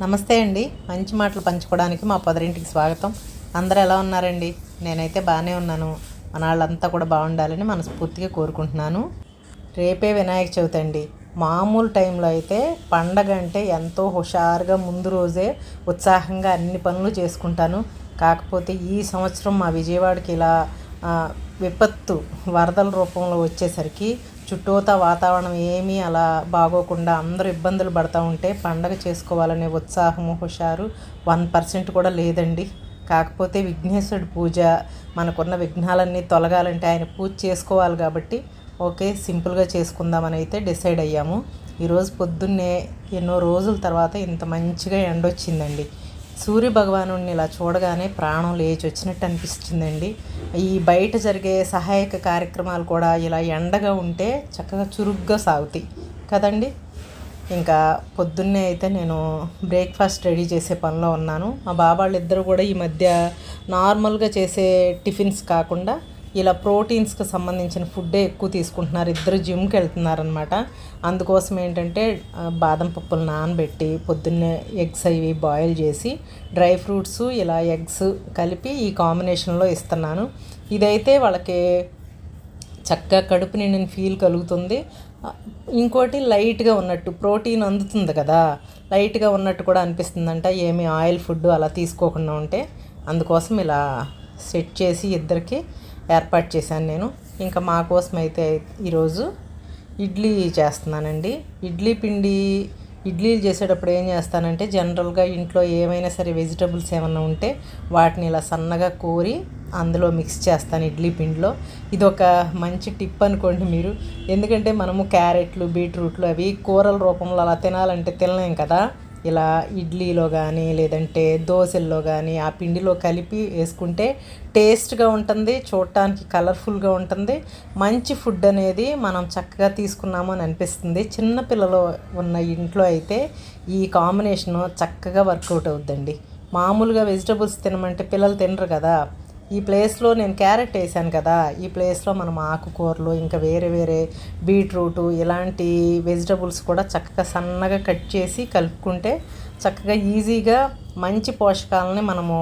నమస్తే అండి. మంచి మాటలు పంచుకోవడానికి మా పొదరింటికి స్వాగతం. అందరూ ఎలా ఉన్నారండి? నేనైతే బాగానే ఉన్నాను. మన వాళ్ళంతా కూడా బాగుండాలని మనస్ఫూర్తిగా కోరుకుంటున్నాను. రేపే వినాయక చవితి అండి. మామూలు టైంలో అయితే పండగ అంటే ఎంతో హుషారుగా ముందు రోజే ఉత్సాహంగా అన్ని పనులు చేసుకుంటాను. కాకపోతే ఈ సంవత్సరం మా విజయవాడకి ఇలా విపత్తు వరదల రూపంలో వచ్చేసరికి చుట్టూతా వాతావరణం ఏమీ అలా బాగోకుండా అందరూ ఇబ్బందులు పడుతూ ఉంటే పండగ చేసుకోవాలనే ఉత్సాహము హుషారు 1% కూడా లేదండి. కాకపోతే విఘ్నేశ్వరుడి పూజ, మనకున్న విఘ్నాలన్నీ తొలగాలంటే ఆయన పూజ చేసుకోవాలి కాబట్టి ఓకే సింపుల్గా చేసుకుందామని అయితే డిసైడ్ అయ్యాము. ఈరోజు పొద్దున్నే ఎన్నో రోజుల తర్వాత ఇంత మంచిగా ఎండొచ్చిందండి. సూర్య భగవానుడిని ఇలా చూడగానే ప్రాణం లేచి వచ్చినట్టు అనిపిస్తుందండి. ఈ బయట జరిగే సహాయక కార్యక్రమాలు కూడా ఇలా ఎండగా ఉంటే చక్కగా చురుగ్గా సాగుతాయి కదండి. ఇంకా పొద్దున్నే అయితే నేను బ్రేక్ఫాస్ట్ రెడీ చేసే పనిలో ఉన్నాను. మా బాబాళ్ళు ఇద్దరు కూడా ఈ మధ్య నార్మల్గా చేసే టిఫిన్స్ కాకుండా ఇలా ప్రోటీన్స్కి సంబంధించిన ఫుడ్డే ఎక్కువ తీసుకుంటున్నారు. ఇద్దరు జిమ్కి వెళ్తున్నారనమాట. అందుకోసం ఏంటంటే బాదం పప్పులు నానబెట్టి పొద్దున్నే ఎగ్స్ అవి బాయిల్ చేసి డ్రై ఫ్రూట్స్ ఇలా ఎగ్స్ కలిపి ఈ కాంబినేషన్లో ఇస్తున్నాను. ఇదైతే వాళ్ళకి చక్కగా కడుపు నిండిన ఫీల్ కలుగుతుంది. ఇంకోటి లైట్గా ఉన్నట్టు ప్రోటీన్ అందుతుంది కదా, లైట్గా ఉన్నట్టు కూడా అనిపిస్తుందంట. ఏమి ఆయిల్ ఫుడ్ అలా తీసుకోకుండా ఉంటే అందుకోసం ఇలా సెట్ చేసి ఇద్దరికి ఏర్పాటు చేశాను నేను. ఇంకా మా కోసం అయితే ఈరోజు ఇడ్లీ చేస్తున్నానండి. ఇడ్లీలు చేసేటప్పుడు ఏం చేస్తానంటే జనరల్గా ఇంట్లో ఏమైనా సరే వెజిటబుల్స్ ఏమైనా ఉంటే వాటిని ఇలా సన్నగా కోరి అందులో మిక్స్ చేస్తాను ఇడ్లీ పిండిలో. ఇది ఒక మంచి టిప్ అనుకోండి మీరు. ఎందుకంటే మనము క్యారెట్లు బీట్రూట్లు అవి కూరల రూపంలో అలా తినాలంటే తినలేం కదా. ఇలా ఇడ్లీలో కానీ లేదంటే దోశల్లో కానీ ఆ పిండిలో కలిపి వేసుకుంటే టేస్ట్గా ఉంటుంది, చూడటానికి కలర్ఫుల్గా ఉంటుంది. మంచి ఫుడ్ అనేది మనం చక్కగా తీసుకున్నాము అని అనిపిస్తుంది. చిన్నపిల్లలు ఉన్న ఇంట్లో అయితే ఈ కాంబినేషను చక్కగా వర్కౌట్ అవుద్దండి. మామూలుగా వెజిటబుల్స్ తినమంటే పిల్లలు తినరు కదా. ఈ ప్లేస్లో నేను క్యారెట్ వేసాను కదా, ఈ ప్లేస్లో మనం ఆకుకూరలు ఇంకా వేరే వేరే బీట్రూటు ఇలాంటి వెజిటబుల్స్ కూడా చక్కగా సన్నగా కట్ చేసి కలుపుకుంటే చక్కగా ఈజీగా మంచి పోషకాలని మనము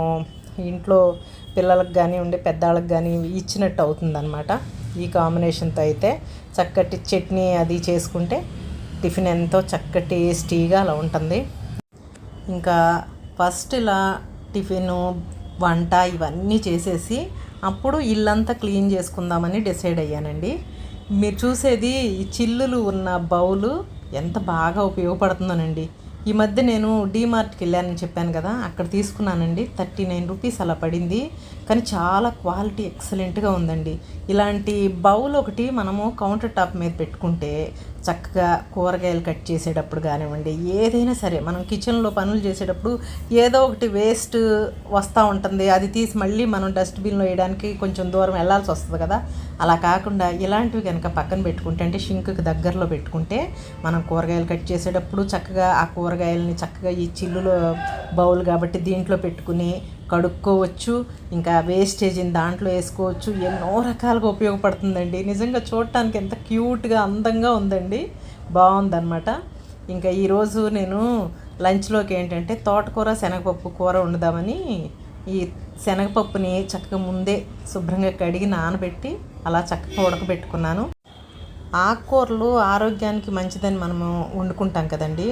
ఇంట్లో పిల్లలకు కానీ ఉండే పెద్దవాళ్ళకి కానీ ఇచ్చినట్టు అవుతుందన్నమాట. ఈ కాంబినేషన్తో అయితే చక్కటి చట్నీ అది చేసుకుంటే టిఫిన్ ఎంతో చక్కటి టేస్టీగా అలా ఉంటుంది. ఇంకా ఫస్ట్ ఇలా టిఫిను వంట ఇవన్నీ చేసేసి అప్పుడు ఇల్లంతా క్లీన్ చేసుకుందామని డిసైడ్ అయ్యానండి. మీరు చూసేది ఈ చిల్లులు ఉన్న బౌలు ఎంత బాగా ఉపయోగపడుతుందోనండి. ఈ మధ్య నేను డీమార్ట్కి వెళ్ళానని చెప్పాను కదా, అక్కడ తీసుకున్నానండి. 39 రూపీస్ అలా పడింది. కానీ చాలా క్వాలిటీ ఎక్సలెంట్గా ఉందండి. ఇలాంటి బౌల్ ఒకటి మనము కౌంటర్ టాప్ మీద పెట్టుకుంటే చక్కగా కూరగాయలు కట్ చేసేటప్పుడు కానివ్వండి, ఏదైనా సరే మనం కిచెన్లో పనులు చేసేటప్పుడు ఏదో ఒకటి వేస్ట్ వస్తూ ఉంటుంది. అది తీసి మళ్ళీ మనం డస్ట్బిన్లో వేయడానికి కొంచెం దూరం వెళ్ళాల్సి వస్తుంది కదా. అలా కాకుండా ఇలాంటివి కనుక పక్కన పెట్టుకుంటే అంటే షింక్కి దగ్గరలో పెట్టుకుంటే మనం కూరగాయలు కట్ చేసేటప్పుడు చక్కగా ఆ కూరగాయలని చక్కగా ఈ చిల్లులో బౌల్ కాబట్టి దీంట్లో పెట్టుకుని కడుక్కోవచ్చు. ఇంకా వేస్టేజ్ని దాంట్లో వేసుకోవచ్చు. ఎన్నో రకాలుగా ఉపయోగపడుతుందండి. నిజంగా చూడటానికి ఎంత క్యూట్గా అందంగా ఉందండి, బాగుందన్నమాట. ఇంకా ఈరోజు నేను లంచ్లోకి ఏంటంటే తోటకూర శనగపప్పు కూర వండుదామని ఈ శనగపప్పుని చక్కగా ముందే శుభ్రంగా కడిగి నానబెట్టి అలా చక్కగా ఉడకబెట్టుకున్నాను. ఆకుకూరలు ఆరోగ్యానికి మంచిదని మనము వండుకుంటాం కదండి.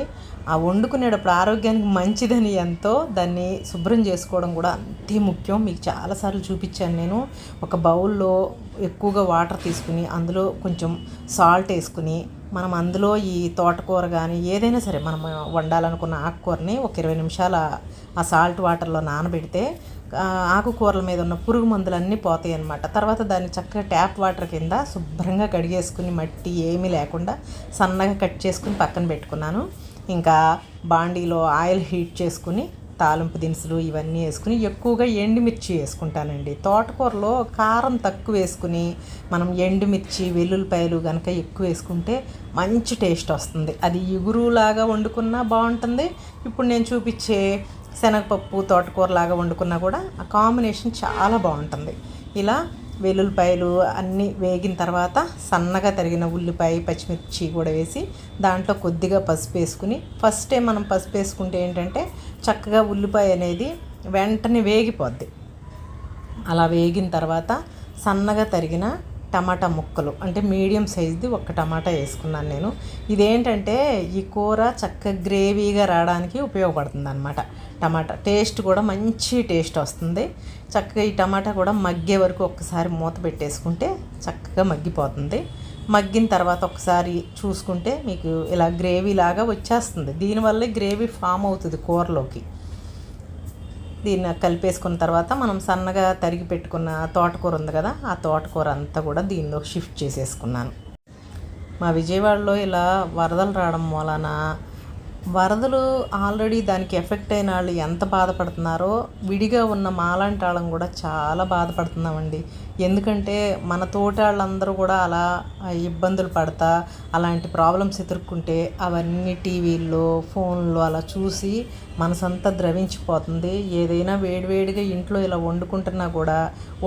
ఆ వండుకునేటప్పుడు ఆరోగ్యానికి మంచిదని ఎంతో దాన్ని శుభ్రం చేసుకోవడం కూడా అంతే ముఖ్యం. మీకు చాలాసార్లు చూపించాను నేను. ఒక బౌల్లో ఎక్కువగా వాటర్ తీసుకుని అందులో కొంచెం సాల్ట్ వేసుకుని మనం అందులో ఈ తోటకూర కానీ ఏదైనా సరే మనం వండాలనుకున్న ఆకుకూరని ఒక 20 నిమిషాలు ఆ సాల్ట్ వాటర్లో నానబెడితే ఆకుకూరల మీద ఉన్న పురుగు మందులన్నీ పోతాయి అన్నమాట. తర్వాత దాన్ని చక్కగా ట్యాప్ వాటర్ కింద శుభ్రంగా కడిగేసుకుని మట్టి ఏమీ లేకుండా సన్నగా కట్ చేసుకుని పక్కన పెట్టుకున్నాను. ఇంకా బాండీలో ఆయిల్ హీట్ చేసుకుని తాలింపు దినుసులు ఇవన్నీ వేసుకుని ఎక్కువగా ఎండుమిర్చి వేసుకుంటానండి. తోటకూరలో కారం తక్కువ వేసుకుని మనం ఎండుమిర్చి వెల్లుల్లిపాయలు కనుక ఎక్కువ వేసుకుంటే మంచి టేస్ట్ వస్తుంది. అది ఇగురులాగా వండుకున్నా బాగుంటుంది. ఇప్పుడు నేను చూపించే శనగపప్పు తోటకూరలాగా వండుకున్నా కూడా ఆ కాంబినేషన్ చాలా బాగుంటుంది. ఇలా వెల్లుల్లిపాయలు అన్నీ వేగిన తర్వాత సన్నగా తరిగిన ఉల్లిపాయ పచ్చిమిర్చి కూడా వేసి దాంట్లో కొద్దిగా పసుపు వేసుకుని, ఫస్టే మనం పసుపు వేసుకుంటే ఏంటంటే చక్కగా ఉల్లిపాయ అనేది వెంటనే వేగిపోద్ది. అలా వేగిన తర్వాత సన్నగా తరిగిన టమాటా ముక్కలు, అంటే మీడియం సైజుది ఒక టమాటా వేసుకున్నాను నేను. ఇదేంటంటే ఈ కూర చక్కగా గ్రేవీగా రావడానికి ఉపయోగపడుతుంది అనమాట. టమాటా టేస్ట్ కూడా మంచి టేస్ట్ వస్తుంది. చక్కగా ఈ టమాటా కూడా మగ్గే వరకు ఒక్కసారి మూత పెట్టేసుకుంటే చక్కగా మగ్గిపోతుంది. మగ్గిన తర్వాత ఒకసారి చూసుకుంటే మీకు ఇలా గ్రేవీ లాగా వచ్చేస్తుంది. దీనివల్లే గ్రేవీ ఫామ్ అవుతుంది కూరలోకి. దీన్ని కలిపేసుకున్న తర్వాత మనం సన్నగా తరిగి పెట్టుకున్న తోటకూర ఉంది కదా, ఆ తోటకూర అంతా కూడా దీనిలో షిఫ్ట్ చేసేసుకున్నాను. మా విజయవాడలో ఇలా వరదలు రావడం వలన వరదలు ఆల్రెడీ దానికి ఎఫెక్ట్ అయిన వాళ్ళు ఎంత బాధపడుతున్నారో విడిగా ఉన్న మాలాంటి వాళ్ళం కూడా చాలా బాధపడుతున్నామండి. ఎందుకంటే మన తోటి వాళ్ళందరూ కూడా అలా ఇబ్బందులు పడతా అలాంటి ప్రాబ్లమ్స్ ఎదుర్కొంటే అవన్నీ టీవీల్లో ఫోన్లో అలా చూసి మనసంతా ద్రవించిపోతుంది. ఏదైనా వేడివేడిగా ఇంట్లో ఇలా వండుకుంటున్నా కూడా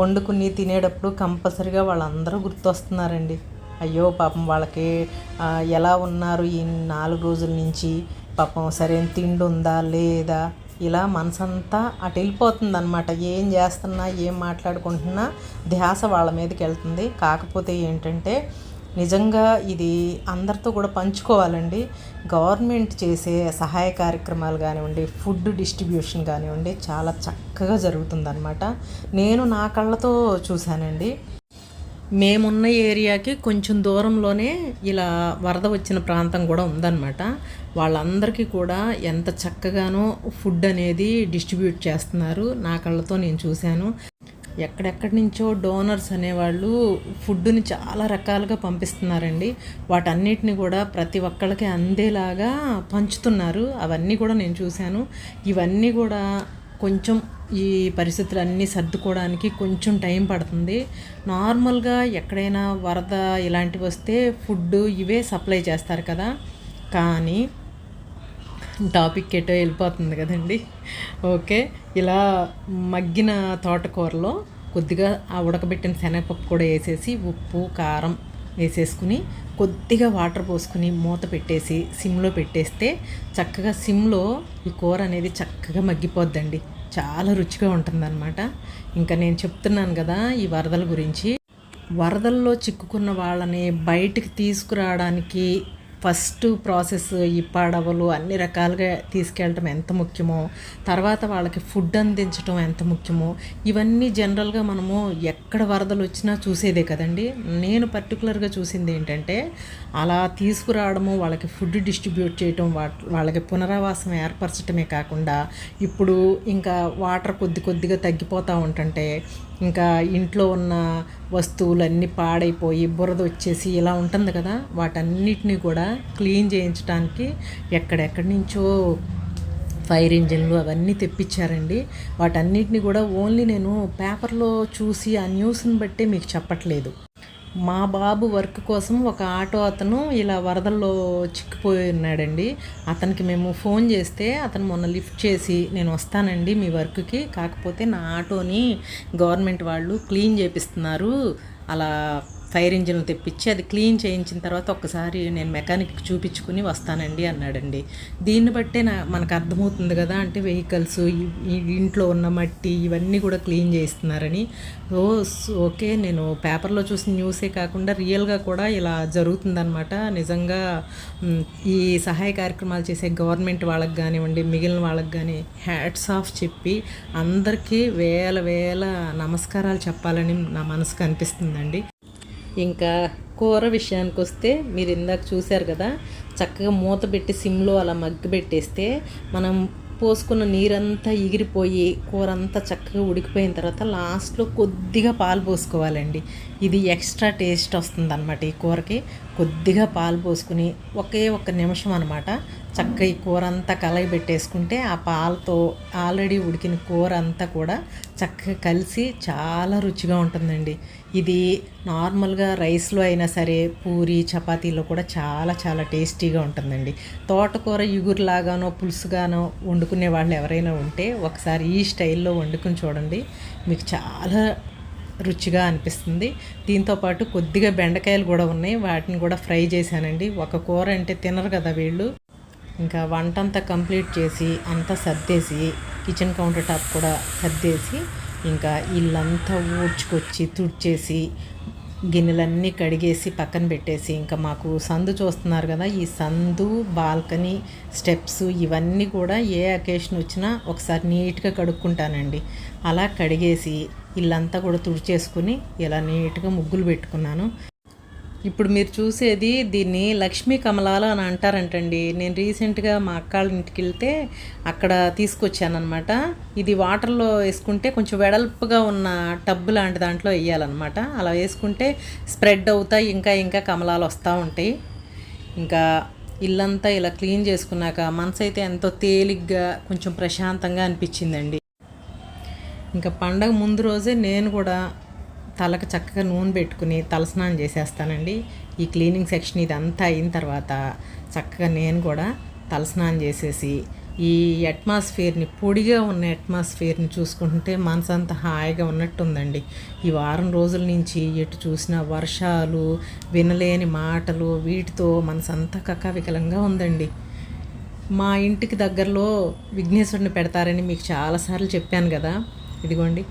వండుకుని తినేటప్పుడు కంపల్సరిగా వాళ్ళందరూ గుర్తొస్తున్నారండి. అయ్యో పాపం వాళ్ళకి ఎలా ఉన్నారు ఈ 4 రోజుల నుంచి, పాపం సరైన తిండి ఉందా లేదా, ఇలా మనసంతా అటు వెళ్ళిపోతుంది అనమాట. ఏం చేస్తున్నా ఏం మాట్లాడుకుంటున్నా ధ్యాస వాళ్ళ మీదకి వెళ్తుంది. కాకపోతే ఏంటంటే నిజంగా ఇది అందరితో కూడా పంచుకోవాలండి. గవర్నమెంట్ చేసే సహాయ కార్యక్రమాలు కానివ్వండి, ఫుడ్ డిస్ట్రిబ్యూషన్ కానివ్వండి, చాలా చక్కగా జరుగుతుందన్నమాట. నేను నా కళ్ళతో చూశానండి. మేమున్న ఏరియాకి కొంచెం దూరంలోనే ఇలా వరద వచ్చిన ప్రాంతం కూడా ఉందన్నమాట. వాళ్ళందరికీ కూడా ఎంత చక్కగానో ఫుడ్ అనేది డిస్ట్రిబ్యూట్ చేస్తున్నారు. నా కళ్ళతో నేను చూశాను. ఎక్కడెక్కడి నుంచో డోనర్స్ అనేవాళ్ళు ఫుడ్ని చాలా రకాలుగా పంపిస్తున్నారండి. వాటన్నిటిని కూడా ప్రతి ఒక్కళ్ళకి అందేలాగా పంచుతున్నారు. అవన్నీ కూడా నేను చూశాను. ఇవన్నీ కూడా కొంచెం ఈ పరిస్థితులన్నీ సర్దుకోవడానికి కొంచెం టైం పడుతుంది. నార్మల్గా ఎక్కడైనా వరద ఇలాంటివి వస్తే ఫుడ్ ఇవే సప్లై చేస్తారు కదా. కానీ టాపిక్ ఎటో వెళ్ళిపోతుంది కదండి. ఓకే, ఇలా మగ్గిన తోటకూరలో కొద్దిగా ఆ ఉడకబెట్టిన శనగపప్పు కూడా వేసేసి ఉప్పు కారం వేసేసుకుని కొద్దిగా వాటర్ పోసుకుని మూత పెట్టేసి సిమ్లో పెట్టేస్తే చక్కగా సిమ్లో ఈ కూర అనేది చక్కగా మగ్గిపోద్దండి. చాలా రుచిగా ఉంటుందన్నమాట. ఇంకా నేను చెప్తున్నాను కదా ఈ వరదల గురించి. వరదల్లో చిక్కుకున్న వాళ్ళని బయటికి తీసుకురావడానికి ఫస్ట్ ప్రాసెస్ ఈ పడవలు అన్ని రకాలుగా తీసుకెళ్ళటం ఎంత ముఖ్యమో, తర్వాత వాళ్ళకి ఫుడ్ అందించడం ఎంత ముఖ్యమో, ఇవన్నీ జనరల్గా మనము ఎక్కడ వరదలు వచ్చినా చూసేదే కదండి. నేను పర్టికులర్గా చూసింది ఏంటంటే అలా తీసుకురావడము, వాళ్ళకి ఫుడ్ డిస్ట్రిబ్యూట్ చేయటం, వాళ్ళకి పునరావాసం ఏర్పరచడమే కాకుండా ఇప్పుడు ఇంకా వాటర్ కొద్దిగా తగ్గిపోతూ ఉంటుంటే ఇంకా ఇంట్లో ఉన్న వస్తువులన్నీ పాడైపోయి బురద వచ్చేసి ఇలా ఉంటుంది కదా, వాటన్నిటిని కూడా క్లీన్ చేయించడానికి ఎక్కడెక్కడి నుంచో ఫైర్ ఇంజిన్లు అవన్నీ తెప్పించారండి. వాటన్నిటిని కూడా ఓన్లీ నేను పేపర్లో చూసి ఆ న్యూస్ని బట్టే మీకు చెప్పట్లేదు. మా బాబు వర్క్ కోసం ఒక ఆటో అతను ఇలా వరదల్లో చిక్కిపోయి ఉన్నాడండి. అతనికి మేము ఫోన్ చేస్తే అతను మొన్న లిఫ్ట్ చేసి నేను వస్తానండి మీ వర్క్కి, కాకపోతే నా ఆటోని గవర్నమెంట్ వాళ్ళు క్లీన్ చేపిస్తున్నారు, అలా ఫైర్ ఇంజిన్ తెప్పించి అది క్లీన్ చేయించిన తర్వాత ఒక్కసారి నేను మెకానిక్కి చూపించుకుని వస్తానండి అన్నాడండి. దీన్ని బట్టే మనకు అర్థమవుతుంది కదా, అంటే వెహికల్స్ ఇంట్లో ఉన్న మట్టి ఇవన్నీ కూడా క్లీన్ చేస్తున్నారని. ఓకే, నేను పేపర్లో చూసిన న్యూసే కాకుండా రియల్గా కూడా ఇలా జరుగుతుందన్నమాట. నిజంగా ఈ సహాయ కార్యక్రమాలు చేసే గవర్నమెంట్ వాళ్ళకి కానివ్వండి, మిగిలిన వాళ్ళకి కానీ హ్యాట్స్ ఆఫ్ చెప్పి అందరికీ వేల నమస్కారాలు చెప్పాలని నా మనసుకు అనిపిస్తుందండి. ఇంకా కూర విషయానికి వస్తే మీరు ఇందాక చూశారు కదా, చక్కగా మూత పెట్టి సిమ్లో అలా మగ్గి పెట్టేస్తే మనం పోసుకున్న నీరంతా ఎగిరిపోయి కూర అంతా చక్కగా ఉడికిపోయిన తర్వాత లాస్ట్లో కొద్దిగా పాలు పోసుకోవాలండి. ఇది ఎక్స్ట్రా టేస్ట్ వస్తుంది అనమాట. ఈ కూరకి కొద్దిగా పాలు పోసుకుని ఒక్క నిమిషం అనమాట చక్కగా ఈ కూర అంతా కలయి పెట్టేసుకుంటే ఆ పాలతో ఆల్రెడీ ఉడికిన కూర అంతా కూడా చక్కగా కలిసి చాలా రుచిగా ఉంటుందండి. ఇది నార్మల్గా రైస్లో అయినా సరే పూరి చపాతీలో కూడా చాలా టేస్టీగా ఉంటుందండి. తోటకూర ఇగురులాగానో పులుసుగానో వండుకునే వాళ్ళు ఎవరైనా ఉంటే ఒకసారి ఈ స్టైల్లో వండుకుని చూడండి, మీకు చాలా రుచిగా అనిపిస్తుంది. దీంతోపాటు కొద్దిగా బెండకాయలు కూడా ఉన్నాయి, వాటిని కూడా ఫ్రై చేశానండి. ఒక కూర అంటే తినరు కదా వీళ్ళు. ఇంకా వంట అంతా కంప్లీట్ చేసి అంతా సర్దేసి కిచెన్ కౌంటర్ టాప్ కూడా సర్దేసి ఇంకా ఇల్లంతా ఊడ్చుకొచ్చి తుడిచేసి గిన్నెలన్నీ కడిగేసి పక్కన పెట్టేసి, ఇంకా మాకు సందు చూస్తున్నారు కదా, ఈ సందు, బాల్కనీ, స్టెప్స్ ఇవన్నీ కూడా ఏ అకేషన్ వచ్చినా ఒకసారి నీట్గా కడుక్కుంటానండి. అలా కడిగేసి ఇల్లంతా కూడా తుడిచేసుకుని ఇలా నీట్గా ముగ్గులు పెట్టుకున్నాను. ఇప్పుడు మీరు చూసేది దీన్ని లక్ష్మీ కమలాలు అని అంటారంటండి. నేను రీసెంట్గా మా అక్కాళ్ళ ఇంటికి వెళ్తే అక్కడ తీసుకొచ్చానమాట. ఇది వాటర్లో వేసుకుంటే కొంచెం వెడల్పుగా ఉన్న టబ్బు లాంటి దాంట్లో వేయాలన్నమాట. అలా వేసుకుంటే స్ప్రెడ్ అవుతాయి, ఇంకా ఇంకా కమలాలు వస్తూ ఉంటాయి. ఇంకా ఇల్లంతా ఇలా క్లీన్ చేసుకున్నాక మనసు అయితే ఎంతో తేలిగ్గా కొంచెం ప్రశాంతంగా అనిపించిందండి. ఇంకా పండగ ముందు రోజే నేను కూడా తలకు చక్కగా నూనె పెట్టుకుని తలస్నానం చేసేస్తానండి. ఈ క్లీనింగ్ సెక్షన్ ఇదంతా అయిన తర్వాత చక్కగా నేను కూడా తలస్నానం చేసేసి ఈ అట్మాస్ఫియర్ని, పొడిగా ఉన్న అట్మాస్ఫియర్ని చూసుకుంటుంటే మనసు అంతా హాయిగా ఉన్నట్టుందండి. ఈ వారం రోజుల నుంచి ఎటు చూసినా వర్షాలు, వినలేని మాటలు, వీటితో మనసు అంతా కకావికలంగా ఉందండి. మా ఇంటికి దగ్గరలో విఘ్నేశ్వరుని పెడతారని మీకు చాలాసార్లు చెప్పాను కదా. ఇదిగోండి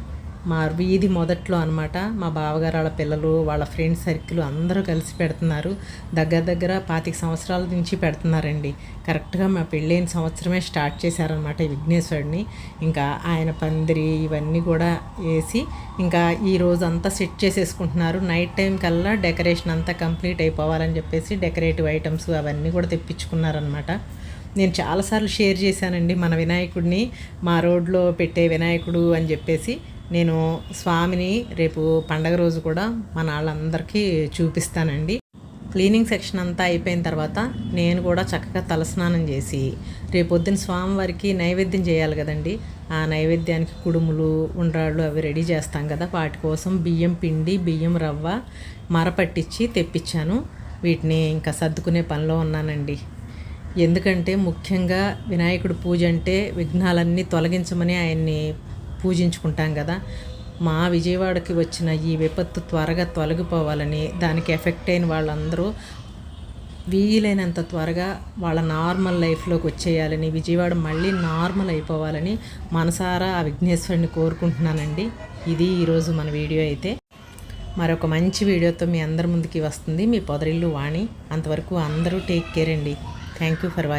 మా వీధి మొదట్లో అనమాట. మా బావగారు వాళ్ళ పిల్లలు, వాళ్ళ ఫ్రెండ్స్ సర్కిల్ అందరూ కలిసి పెడుతున్నారు. దగ్గర 25 సంవత్సరాల నుంచి పెడుతున్నారండి. కరెక్ట్గా మా పెళ్ళైన సంవత్సరమే స్టార్ట్ చేశారనమాట ఈ విఘ్నేశ్వరుడిని. ఇంకా ఆయన పందిరి ఇవన్నీ కూడా వేసి ఇంకా ఈ రోజు అంతా సెట్ చేసేసుకుంటున్నారు. నైట్ టైం కల్లా డెకరేషన్ అంతా కంప్లీట్ అయిపోవాలని చెప్పేసి డెకరేటివ్ ఐటమ్స్ అవన్నీ కూడా తెప్పించుకున్నారనమాట. నేను చాలాసార్లు షేర్ చేశానండి మన వినాయకుడిని, మా రోడ్లో పెట్టే వినాయకుడు అని చెప్పేసి. నేను స్వామిని రేపు పండగ రోజు కూడా మన వాళ్ళందరికీ చూపిస్తానండి. క్లీనింగ్ సెక్షన్ అంతా అయిపోయిన తర్వాత నేను కూడా చక్కగా తలస్నానం చేసి రేపొద్దున స్వామివారికి నైవేద్యం చేయాలి కదండి. ఆ నైవేద్యానికి కుడుములు, ఉండ్రాళ్ళు అవి రెడీ చేస్తాం కదా, వాటి కోసం బియ్యం పిండి, బియ్యం రవ్వ మరపట్టించి తెప్పించాను. వీటిని ఇంకా సర్దుకునే పనిలో ఉన్నానండి. ఎందుకంటే ముఖ్యంగా వినాయకుడు పూజ అంటే విఘ్నాలన్నీ తొలగించమని ఆయన్ని పూజించుకుంటాం కదా. మా విజయవాడకి వచ్చిన ఈ విపత్తు త్వరగా తొలగిపోవాలని, దానికి ఎఫెక్ట్ అయిన వాళ్ళందరూ వీలైనంత త్వరగా వాళ్ళ నార్మల్ లైఫ్లోకి వచ్చేయాలని, విజయవాడ మళ్ళీ నార్మల్ అయిపోవాలని మనసారా ఆ విఘ్నేశ్వరుని కోరుకుంటున్నానండి. ఇది ఈరోజు మన వీడియో అయితే. మరొక మంచి వీడియోతో మీ అందరి ముందుకి వస్తుంది మీ పొదరిల్లు వాణి. అంతవరకు అందరూ టేక్ కేర్ అండి. Thank you for watching.